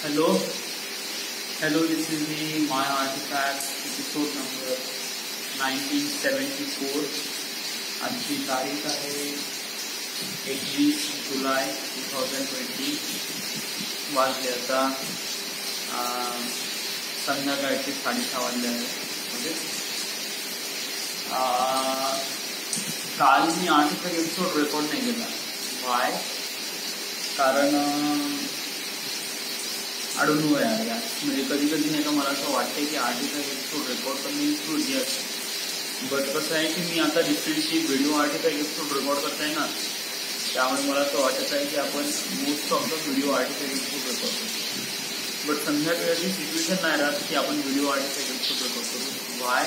Hello, hello. This is the My Artifacts episode number 1974. आजची तारीख आहे 21 जुलै 2020. वाजले आता संध्याकाळचे 6:30 वाजले आहेत. काल मी आर्टिफॅक्ट एपिसोड रेकॉर्ड नाही केला. वाय? कारण आय डोंट नो यार. म्हणजे कधी कधी नाही का मला असं वाटतंय की आर्टिफॅक्ट एपिसोड रेकॉर्ड करणे इज यस. बट कसं आहे की मी आता recently video artefact episode record करताय ना, त्यामुळे मला असं वाटत आहे की आपण most of the video artefact episode record करतो. बट संध्याकाळची सिच्युएशन नाही राहत की आपण व्हिडिओ आर्टिफॅक्ट एपिसोड रेकॉर्ड करू. वाय?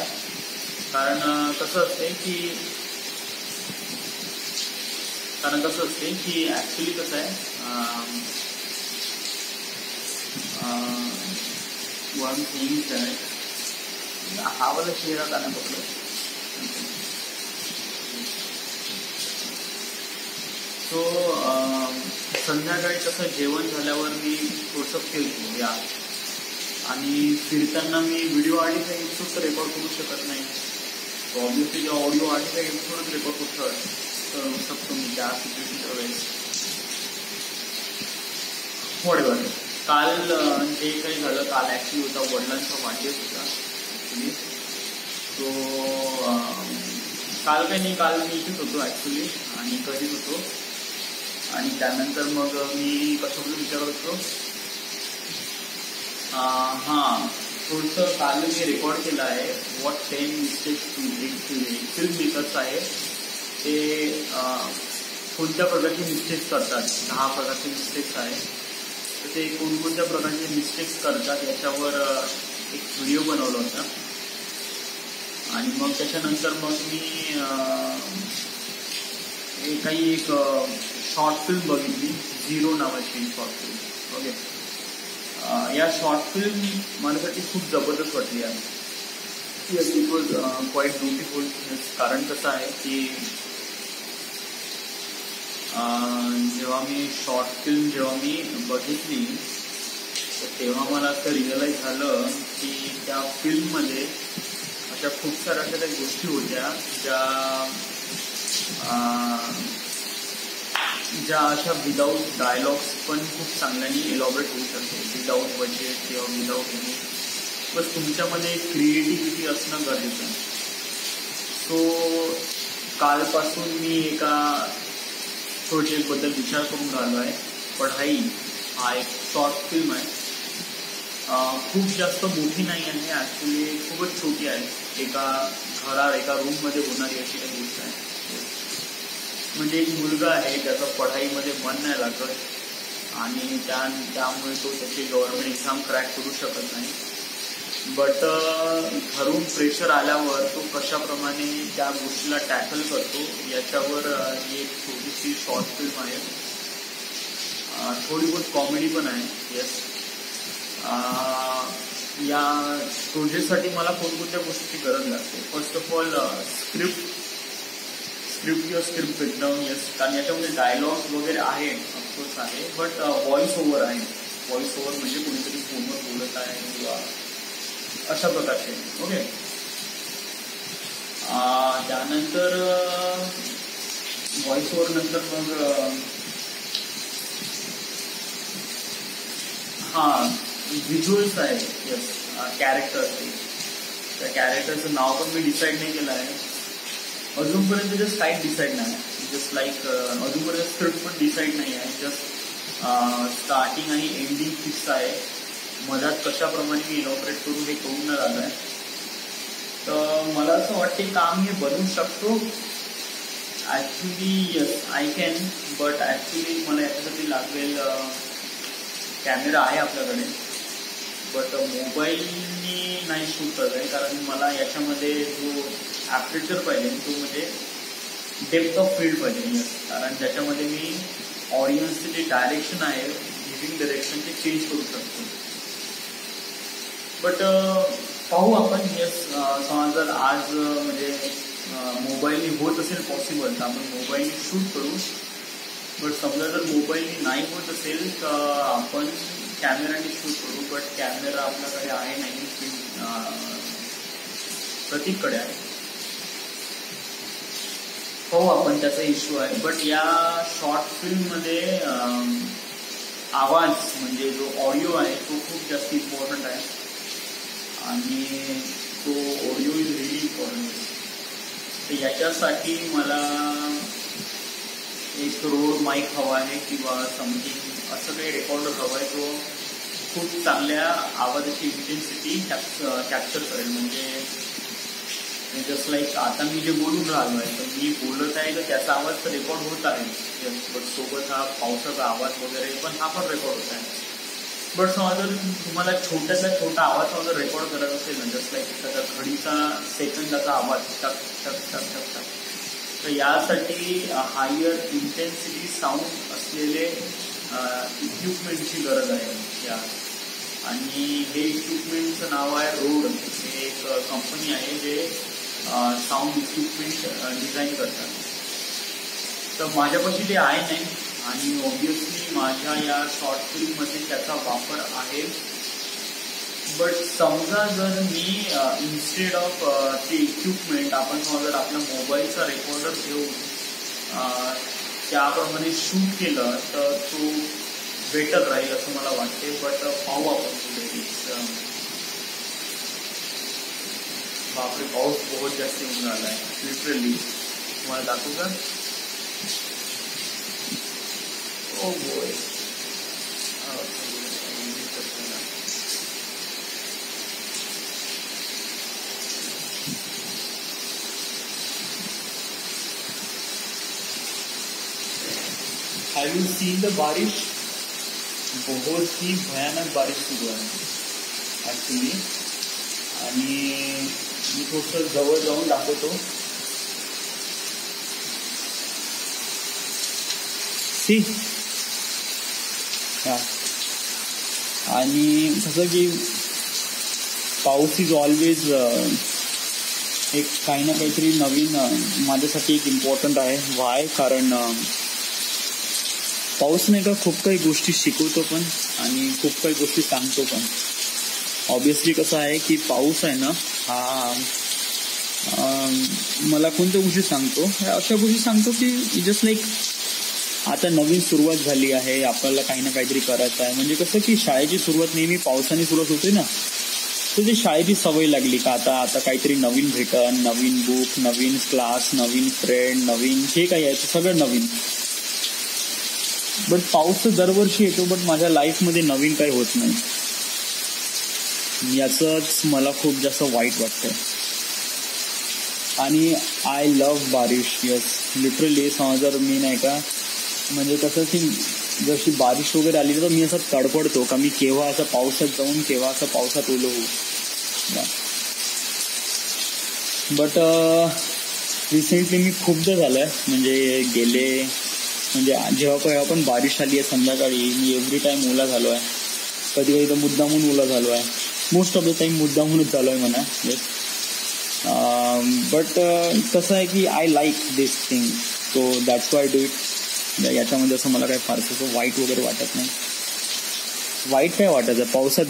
कारण कसं असते की ऍक्च्युली कसं आहे, वन थिंग हा वाला चेहरा का नाही बघलं. सो संध्याकाळी कसं जेवण झाल्यावर मी थोडंसं फिरतो या, आणि फिरताना मी व्हिडिओ आर्टिफॅक्ट एपिसोड तर रेकॉर्ड करू शकत नाही. ऑब्विसली ऑडिओ आर्टिफॅक्ट एपिसोडच रेकॉर्ड करू शकतो मी त्या सिच्युएशनच्या वेळेस. वॉटेवर. काल जे काही झालं, काल ऍक्च्युली होता वडिलांचा वाढदिवस होता ऍक्च्युली. सो काल काही नाही, काल मी इथेच होतो ऍक्च्युली आणि घरीच होतो. आणि त्यानंतर मग मी कशाबद्दल विचारत होतो, थोडंसं काल मी रेकॉर्ड केलं आहे व्हॉट 10 मिस्टेक्स फिल्म मेकर्स आहे ते कोणत्या प्रकारचे मिस्टेक्स करतात. 10 प्रकारचे मिस्टेक्स आहे. तर ते कोणकोणत्या प्रकारचे मिस्टेक्स करतात याच्यावर एक व्हिडिओ बनवला होता. आणि मग त्याच्यानंतर मग मी एक शॉर्ट फिल्म बघितली, झिरो नावाची शॉर्ट फिल्म. ओके. या शॉर्ट फिल्म माझ्यासाठी खूप जबरदस्त वाटली आहे. Yes, it was quite beautiful. कारण कसं आहे की जेव्हा मी शॉर्ट फिल्म बघितली तर तेव्हा मला असं रिअलाइज झालं की त्या फिल्ममध्ये अशा खूप साऱ्या अशा काही गोष्टी होत्या ज्या अशा विदाऊट डायलॉग्स पण खूप चांगल्याने एलॉबरेट होऊ शकते, विदाऊट बजेट किंवा विदाऊट एनी. बस तुमच्यामध्ये क्रिएटिव्हिटी असणं गरजेचं आहे. सो कालपासून मी एका प्रोजेक्टबद्दल विचार करून राहिलो आहे. पढाई हा एक शॉर्ट फिल्म आहे. खूप जास्त मोठी नाही आहे ऍक्च्युली, खूपच छोटी आहे. एका रूममध्ये होणारी अशी काही गोष्ट आहे. म्हणजे एक मुलगा आहे ज्याचं पढाईमध्ये मन नाही लागत आणि त्यामुळे तो त्याची गव्हर्नमेंट एक्झाम क्रॅक करू शकत नाही. बट घरून प्रेशर आल्यावर तो कशाप्रमाणे त्या गोष्टीला टॅकल करतो याच्यावर ही एक छोटीशी शॉर्ट फिल्म आहे. थोडी बहुत कॉमेडी पण आहे. येस. या प्रोजेक्टसाठी मला कोणकोणत्या गोष्टीची गरज लागते. फर्स्ट ऑफ ऑल स्क्रिप्ट किंवा स्क्रिप्ट ब्रेकडाऊन. येस, कारण याच्यामध्ये डायलॉग्स वगैरे आहे, ऑफकोर्स आहे, बट व्हॉइस ओव्हर आहे. व्हॉइस ओव्हर म्हणजे कोणीतरी फोनवर बोलत आहे किंवा अशा प्रकारचे. ओके. त्यानंतर व्हॉइस ओव्हर नंतर मग व्हिज्युअल्स आहे. Yes, characters. त्या कॅरेक्टरचं नाव पण मी डिसाईड नाही केलं आहे अजूनपर्यंत. जस्ट काही डिसाईड नाही. जस्ट लाईक अजूनपर्यंत स्क्रिप्ट पण डिसाईड नाही आहे. जस्ट स्टार्टिंग आणि एंडिंग फिक्स आहे. मधात कशाप्रमाणे मी इलॉबरेट करू हे कळून न राहिलं आहे. तर मला असं वाटते काम हे बनवू शकतो actually. Yes, I can. But actually मला याच्यासाठी लागेल कॅमेरा आहे आपल्याकडे, बट मोबाईलनी नाही शूट करत आहे. कारण मला याच्यामध्ये जो ॲपरेचर पाहिजे तो म्हणजे डेप्थ ऑफ फील्ड पाहिजे. येस, कारण त्याच्यामध्ये मी ऑडियन्सचे जे डायरेक्शन आहे, गिव्हिंग डायरेक्शन ते चेंज करू शकतो. बट पाहू आपण. येस, समजा जर आज म्हणजे मोबाईलनी होत असेल पॉसिबल तर आपण मोबाईलनी शूट करू. बट समजा जर मोबाईलनी नाही होत असेल तर आपण कॅमेराने शूट करू, बट कॅमेरा आपल्याकडे आहे नाही, प्रतीककडे आहे. हो आपण त्याचा इश्यू आहे. बट या शॉर्ट फिल्ममध्ये आवाज म्हणजे जो ऑडिओ आहे तो खूप जास्त इम्पॉर्टंट आहे आणि तो ऑडिओ इज रिली इम्पॉर्टंट. तर याच्यासाठी मला एक रोड माईक हवा आहे किंवा समथिंग असं काही रेकॉर्डर हवा आहे जो खूप चांगल्या आवाजाची इंटेन्सिटी कॅप्चर करेल. म्हणजे जस्ट लाईक आता मी जे बोलून राहिलो आहे तर मी बोलत आहे तर त्याचा आवाज तर रेकॉर्ड होत आहे, बट सोबत हा पावसाचा आवाज वगैरे पण हा पण रेकॉर्ड होत आहे. बट समजा जर तुम्हाला छोट्यातला छोटा आवाज वगैरे रेकॉर्ड करायचा असेल ना, जस्ट लाईक एखादा घडीचा सेकंदाचा आवाज टक टक टक टक टक, तर यासाठी हायर इंटेन्सिटी साऊंड असलेले इक्विपमेंटची गरज आहे या. आणि हे इक्विपमेंटचं नाव आहे रोड. हे एक कंपनी आहे जे साऊंड इक्विपमेंट डिझाईन करतात. तर माझ्यापाशी ते आहे नाही आणि ऑब्विसली माझ्या या शॉर्ट फिल्ममध्ये त्याचा वापर आहे. बट समजा जर मी इन्स्टेड ऑफ ते इक्विपमेंट आपण जर आपल्या मोबाईलचा रेकॉर्डर घेऊन त्याप्रमाणे शूट केलं तर तो बेटर राहील असं मला वाटते. बट पाहू आपण पुढे. बापरे पाऊस बहुत जास्त येऊन राहिला आहे लिटरली. तुम्हाला दाखवू का? ओ बोय. हैव यू सीन द बारिश? बहुत ही भयानक बारिश सुरू आहे ॲक्च्युली. आणि मी थोडंसं जवळ जाऊन दाखवतो. सी आणि कसं की पाऊस इज ऑलवेज एक काही ना काहीतरी नवीन माझ्यासाठी एक इम्पॉर्टंट आहे. वाय? कारण पाऊस नाही का खूप काही गोष्टी शिकवतो पण आणि खूप काही गोष्टी सांगतो पण. ऑब्विसली कसं आहे की पाऊस आहे ना हा मला कोणत्या गोष्टी सांगतो, अशा गोष्टी सांगतो की जस्ट लाईक आता नवीन सुरुवात झाली आहे, आपल्याला काही ना काहीतरी करायचं आहे. म्हणजे कसं की शाळेची सुरुवात नेहमी पावसाने सुरुवात होते ना, तर ती शाळेची सवय लागली का आता काहीतरी नवीन भेटन, नवीन बुक, नवीन क्लास, नवीन फ्रेंड, नवीन जे काही आहे ते सगळं नवीन. बट पाऊस तर दरवर्षी येतो, बट माझ्या लाईफमध्ये नवीन काही होत नाही. याचंच मला खूप जास्त वाईट वाटतंय. आणि आय लव्ह बारिश. Yes literally. समजा जर मी नाही का म्हणजे कसं की जशी बारिश वगैरे आली तर मी असं तडफडतो का मी केव्हा असं पावसात जाऊन केव्हा असं पावसात ओलो होऊ. बट रिसेंटली मी खूपदा झालंय म्हणजे गेले म्हणजे जेव्हा पण बारिश आली आहे संध्याकाळी मी एव्हरी टाइम ओला झालो आहे. कधी कधी तर मुद्दामून ओला झालो आहे. मोस्ट ऑफ द टाइम मुद्दामूनच झालो आहे म्हणा. बट कसं आहे की I like this thing, so that's why do it. याच्यामध्ये असं मला काही फारसं असं वाईट वगैरे वाटत नाही. वाईट काय वाटायचं? पावसात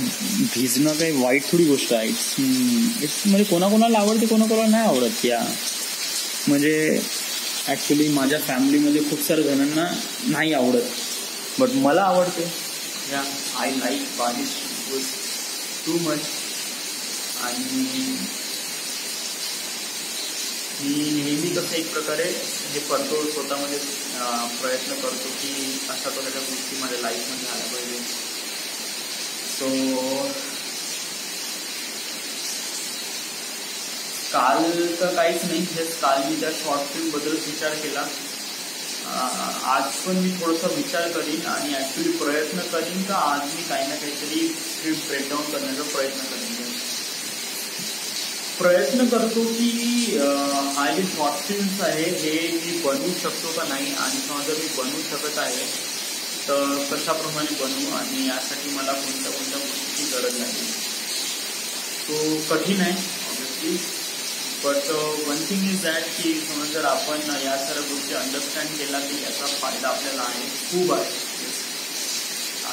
भिजणं काही वाईट थोडी गोष्ट आहे. इट्स म्हणजे कोणाकोणाला आवडते, कोणाकोणाला नाही आवडत. या म्हणजे ॲक्च्युली माझ्या फॅमिलीमध्ये खूप साऱ्या जणांना नाही आवडत, बट मला आवडते. या आय लाईक बारिश टू मच. आणि मी नेहमी कसं एक प्रकारे हे करतो, स्वतःमध्ये प्रयत्न करतो की अशा प्रकारच्या गोष्टी माझ्या लाईफमध्ये आल्या पाहिजे. सो काल तर काहीच नाही, हेच काल मी त्या शॉर्ट फिल्मबद्दलच विचार केला. आज पण मी थोडासा विचार करीन आणि ॲक्च्युली प्रयत्न करीन का आज मी काही ना काहीतरी स्क्रिप्ट ब्रेकडाऊन करण्याचा प्रयत्न करीन. प्रयत्न करतो की हा जे शॉर्ट फिल्म्स आहे हे मी बनवू शकतो का नाही, आणि समजा मी बनवू शकत आहे तर कशाप्रमाणे बनवू आणि यासाठी मला कोणत्या कोणत्या गोष्टीची गरज लागेल. तो कठीण आहे obviously, but one thing is that की समजा जर आपण या सर्व गोष्टी अंडरस्टँड केला की याचा फायदा आपल्याला आहे, खूप आहे.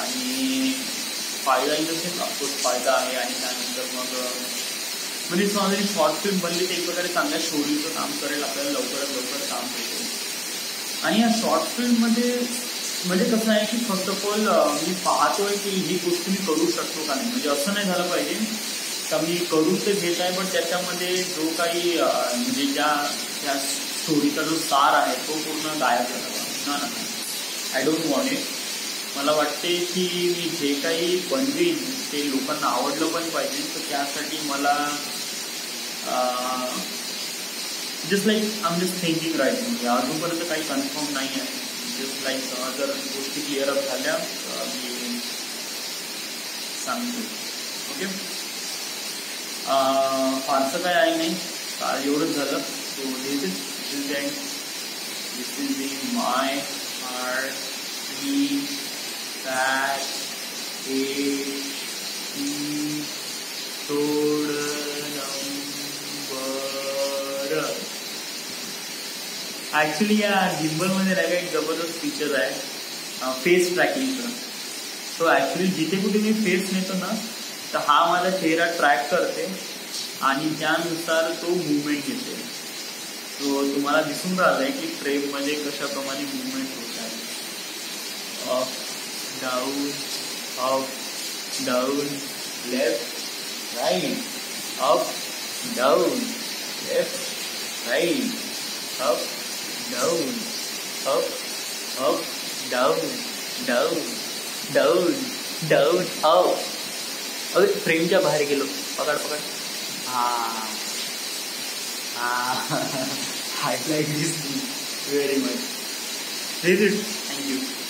आणि फायदा इन द सेन्स ऑफकोर्स फायदा आहे. आणि त्यानंतर मग म्हणजे समजा शॉर्ट फिल्म बनली तर एक प्रकारे चांगल्या स्टोरीचं काम करेल, आपल्याला लवकरात लवकर काम भेटेल. आणि या शॉर्ट फिल्ममध्ये म्हणजे कसं आहे की फर्स्ट ऑफ ऑल मी पाहतोय की ही गोष्ट मी करू शकतो का नाही. म्हणजे असं नाही झालं पाहिजे का मी करून तर घेत आहे पण त्याच्यामध्ये जो काही म्हणजे त्या स्टोरीचा जो सार आहे तो पूर्ण गायब झाला ना. I don't want it. मला वाटते की मी जे काही बनवीन ते लोकांना आवडलं पण पाहिजे. तर त्यासाठी मला just like I am just thinking right. म्हणजे अजूनपर्यंत काही कन्फर्म नाही आहे. जस्ट लाईक जर गोष्टी क्लिअर अप झाल्या मी सांगतो. ओके, फारसं काय आहे नाही, एवढंच झालं. So this is the my heart that सोड नंबर. ऍक्च्युली या गिम्बलमध्ये नाही का एक जबरदस्त फीचर आहे फेस ट्रॅकिंगचं. सो ऍक्च्युली जिथे कुठे मी फेस नेतो ना तर हा माझा चेहरा ट्रॅक करते आणि त्यानुसार तो मुवमेंट घेते. सो तुम्हाला दिसून राहिलंय की फ्रेममध्ये कशाप्रमाणे मुवमेंट होत आहे. Up down, up down, left right, up down, left right, up down, up up down, down down down up. अरे फ्रेमच्या बाहेर गेलो. पकड पकड. I like this very much. Thank you.